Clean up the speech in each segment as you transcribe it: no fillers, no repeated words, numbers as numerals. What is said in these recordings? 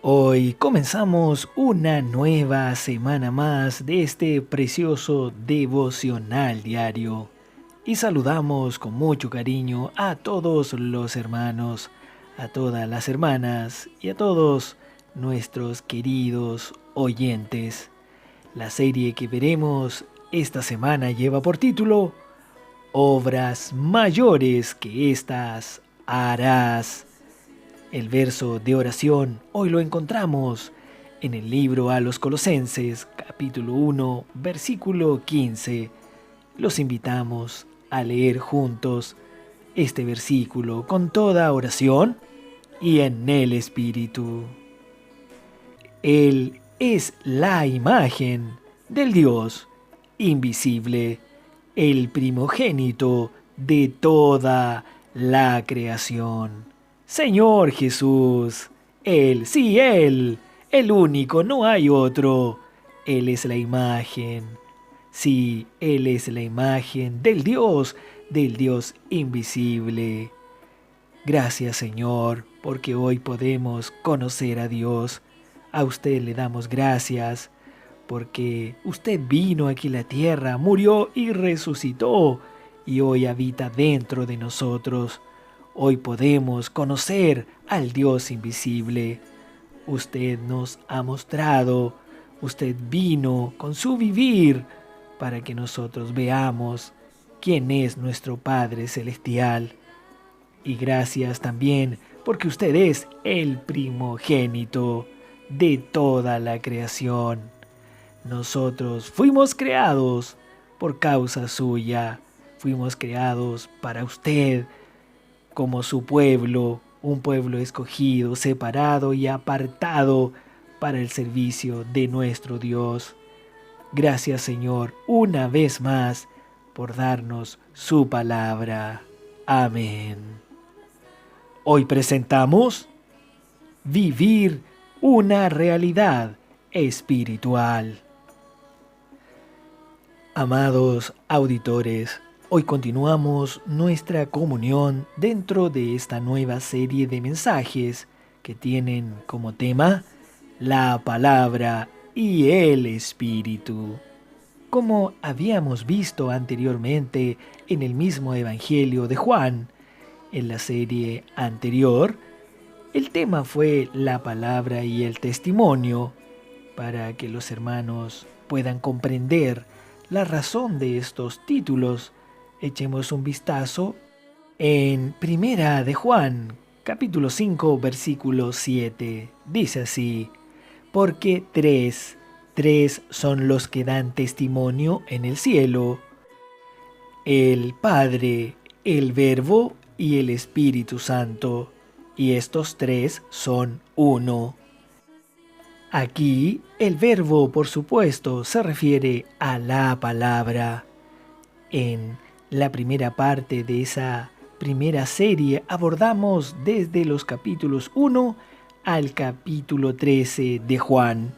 Hoy comenzamos una nueva semana más de este precioso devocional diario y saludamos con mucho cariño a todos los hermanos, a todas las hermanas y a todos nuestros queridos oyentes. La serie que veremos esta semana lleva por título Obras mayores que estas harás. El verso de oración hoy lo encontramos en el libro a los Colosenses, capítulo 1, versículo 15. Los invitamos a leer juntos este versículo con toda oración y en el Espíritu. Él es la imagen del Dios invisible, el primogénito de toda la creación. Señor Jesús, Él, sí, Él, el único, no hay otro. Él es la imagen, sí, Él es la imagen del Dios invisible. Gracias, Señor, porque hoy podemos conocer a Dios. A usted le damos gracias, porque usted vino aquí a la tierra, murió y resucitó, y hoy habita dentro de nosotros. Hoy podemos conocer al Dios invisible. Usted nos ha mostrado, usted vino con su vivir para que nosotros veamos quién es nuestro Padre Celestial. Y gracias también porque usted es el primogénito de toda la creación. Nosotros fuimos creados por causa suya, fuimos creados para usted como su pueblo, un pueblo escogido, separado y apartado para el servicio de nuestro Dios. Gracias, Señor, una vez más por darnos su palabra. Amén. Hoy presentamos Vivir una realidad espiritual. Amados auditores, hoy continuamos nuestra comunión dentro de esta nueva serie de mensajes que tienen como tema la palabra y el espíritu. Como habíamos visto anteriormente en el mismo Evangelio de Juan, en la serie anterior, el tema fue la palabra y el testimonio, para que los hermanos puedan comprender la razón de estos títulos. Echemos un vistazo en Primera de Juan, capítulo 5, versículo 7. Dice así: porque tres son los que dan testimonio en el cielo: el Padre, el Verbo y el Espíritu Santo, y estos tres son uno. Aquí el verbo, por supuesto, se refiere a la palabra. En la primera parte de esa primera serie abordamos desde los capítulos 1 al capítulo 13 de Juan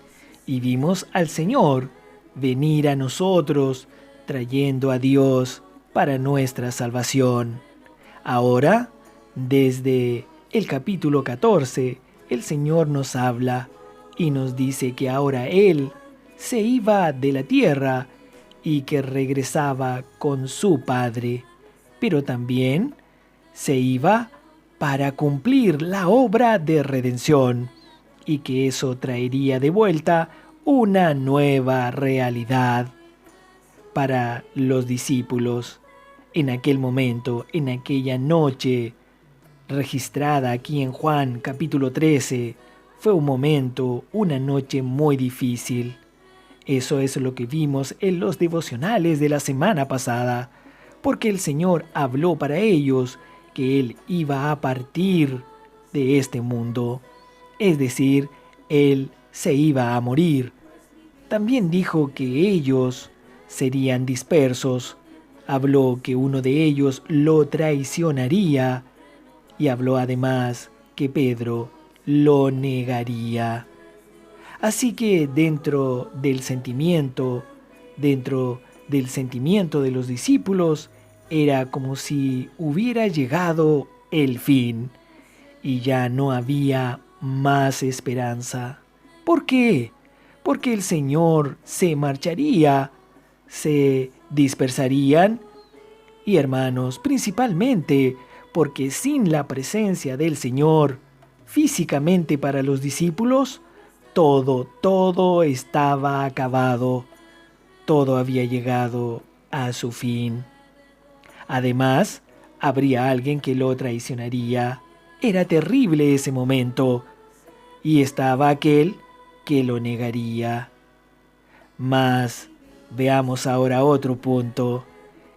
y vimos al Señor venir a nosotros trayendo a Dios para nuestra salvación. Ahora, desde el capítulo 14, el Señor nos habla y nos dice que ahora Él se iba de la tierra y que regresaba con su Padre, pero también se iba para cumplir la obra de redención y que eso traería de vuelta una nueva realidad para los discípulos. En aquel momento, en aquella noche registrada aquí en Juan capítulo 13, fue un momento, una noche muy difícil. Eso es lo que vimos en los devocionales de la semana pasada, porque el Señor habló para ellos que Él iba a partir de este mundo, es decir, Él se iba a morir. También dijo que ellos serían dispersos, habló que uno de ellos lo traicionaría y habló además que Pedro lo negaría. Así que dentro del sentimiento de los discípulos, era como si hubiera llegado el fin y ya no había más esperanza. ¿Por qué? Porque el Señor se marcharía, se dispersarían y hermanos, principalmente porque sin la presencia del Señor físicamente para los discípulos, todo estaba acabado, todo había llegado a su fin. Además, habría alguien que lo traicionaría. Era terrible ese momento. Y estaba aquel que lo negaría. Mas, veamos ahora otro punto.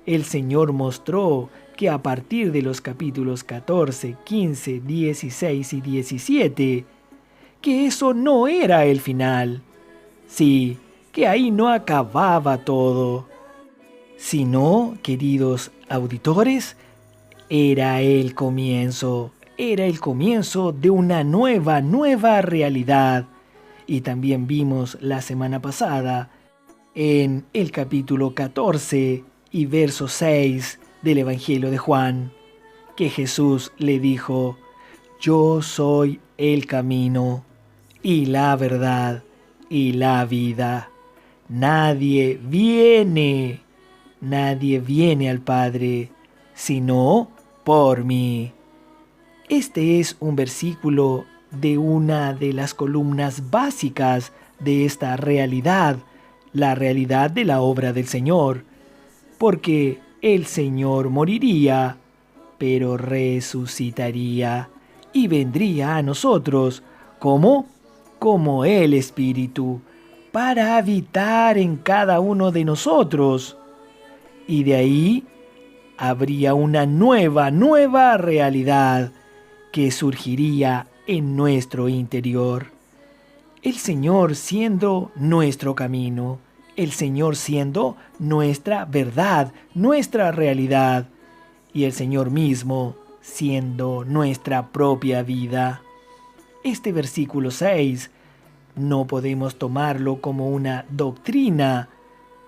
El Señor mostró que a partir de los capítulos 14, 15, 16 y 17, que eso no era el final. Sí, que ahí no acababa todo, sino, queridos auditores, era el comienzo de una nueva realidad. Y también vimos la semana pasada, en el capítulo 14 y verso 6 del Evangelio de Juan, que Jesús le dijo: yo soy el camino y la verdad y la vida. Nadie viene al Padre sino por mí. Este es un versículo de una de las columnas básicas de esta realidad, la realidad de la obra del Señor, porque el Señor moriría, pero resucitaría y vendría a nosotros como el Espíritu, para habitar en cada uno de nosotros. Y de ahí habría una nueva realidad que surgiría en nuestro interior. El Señor siendo nuestro camino, el Señor siendo nuestra verdad, nuestra realidad, y el Señor mismo siendo nuestra propia vida. Este versículo 6 no podemos tomarlo como una doctrina,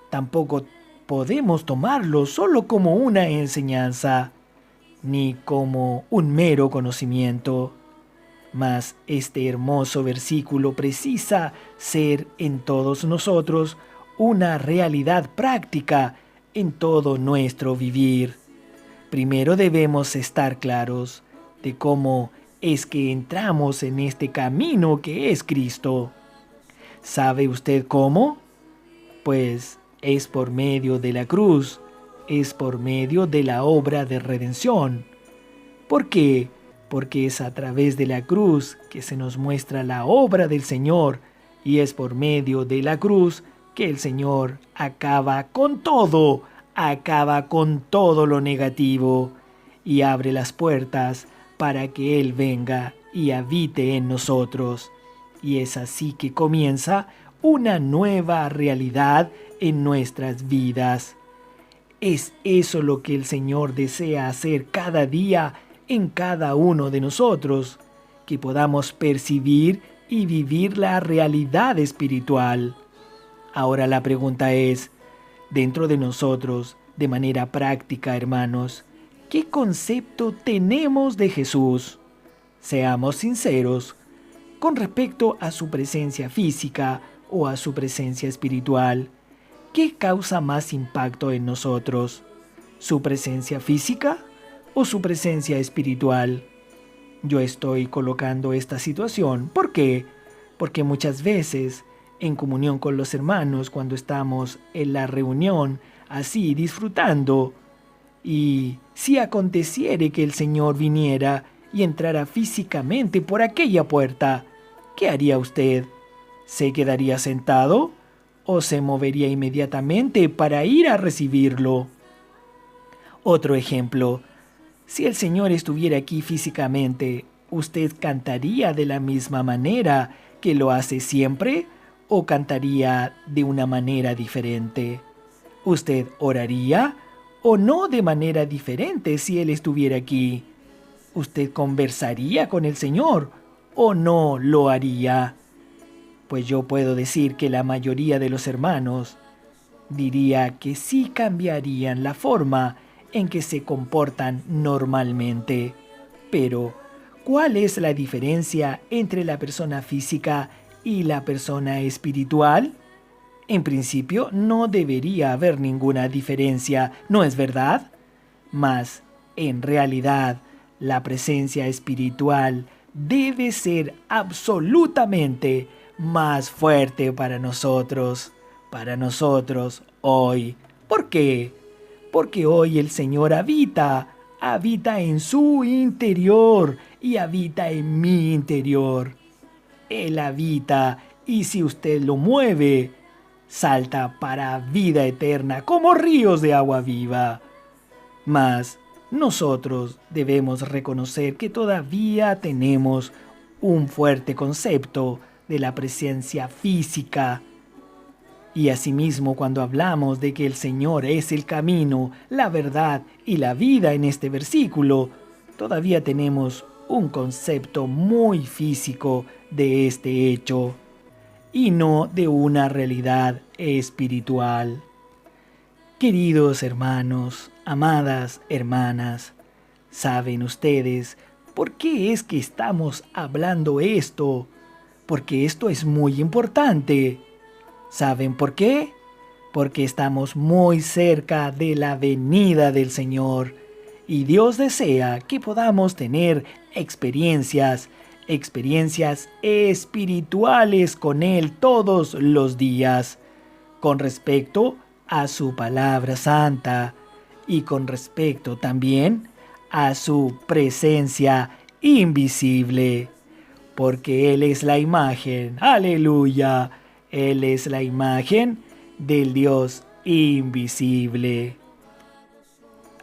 tampoco podemos tomarlo solo como una enseñanza, ni como un mero conocimiento. Mas este hermoso versículo precisa ser en todos nosotros una realidad práctica en todo nuestro vivir. Primero debemos estar claros de cómo es que entramos en este camino que es Cristo. ¿Sabe usted cómo? Pues es por medio de la cruz, es por medio de la obra de redención. ¿Por qué? Porque es a través de la cruz que se nos muestra la obra del Señor, y es por medio de la cruz que el Señor acaba con todo lo negativo y abre las puertas para que Él venga y habite en nosotros. Y es así que comienza una nueva realidad en nuestras vidas. Es eso lo que el Señor desea hacer cada día en cada uno de nosotros, que podamos percibir y vivir la realidad espiritual. Ahora la pregunta es, dentro de nosotros, de manera práctica, hermanos, ¿qué concepto tenemos de Jesús? Seamos sinceros, con respecto a su presencia física o a su presencia espiritual, ¿qué causa más impacto en nosotros? ¿Su presencia física o su presencia espiritual? Yo estoy colocando esta situación. ¿Por qué? Porque muchas veces, en comunión con los hermanos, cuando estamos en la reunión, así disfrutando, y si aconteciere que el Señor viniera y entrara físicamente por aquella puerta, ¿qué haría usted? ¿Se quedaría sentado o se movería inmediatamente para ir a recibirlo? Otro ejemplo, si el Señor estuviera aquí físicamente, ¿usted cantaría de la misma manera que lo hace siempre o cantaría de una manera diferente? ¿Usted oraría o no de manera diferente si Él estuviera aquí? ¿Usted conversaría con el Señor o no lo haría? Pues yo puedo decir que la mayoría de los hermanos diría que sí cambiarían la forma en que se comportan normalmente. Pero ¿cuál es la diferencia entre la persona física y la persona espiritual? En principio no debería haber ninguna diferencia, ¿no es verdad? Mas, en realidad, la presencia espiritual debe ser absolutamente más fuerte para nosotros hoy. ¿Por qué? Porque hoy el Señor habita en su interior y habita en mi interior. Él habita y si usted lo mueve, salta para vida eterna como ríos de agua viva. Mas nosotros debemos reconocer que todavía tenemos un fuerte concepto de la presencia física. Y asimismo, cuando hablamos de que el Señor es el camino, la verdad y la vida en este versículo, todavía tenemos un concepto muy físico de este hecho y no de una realidad espiritual. Queridos hermanos, amadas hermanas, ¿saben ustedes por qué es que estamos hablando esto? Porque esto es muy importante. ¿Saben por qué? Porque estamos muy cerca de la venida del Señor y Dios desea que podamos tener experiencias espirituales con Él todos los días, con respecto a su palabra santa y con respecto también a su presencia invisible, porque Él es la imagen, aleluya, Él es la imagen del Dios invisible.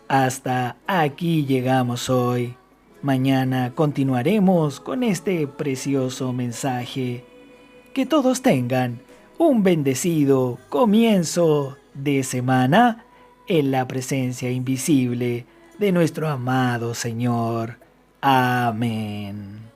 Hasta aquí llegamos hoy. Mañana continuaremos con este precioso mensaje. Que todos tengan un bendecido comienzo de semana en la presencia invisible de nuestro amado Señor. Amén.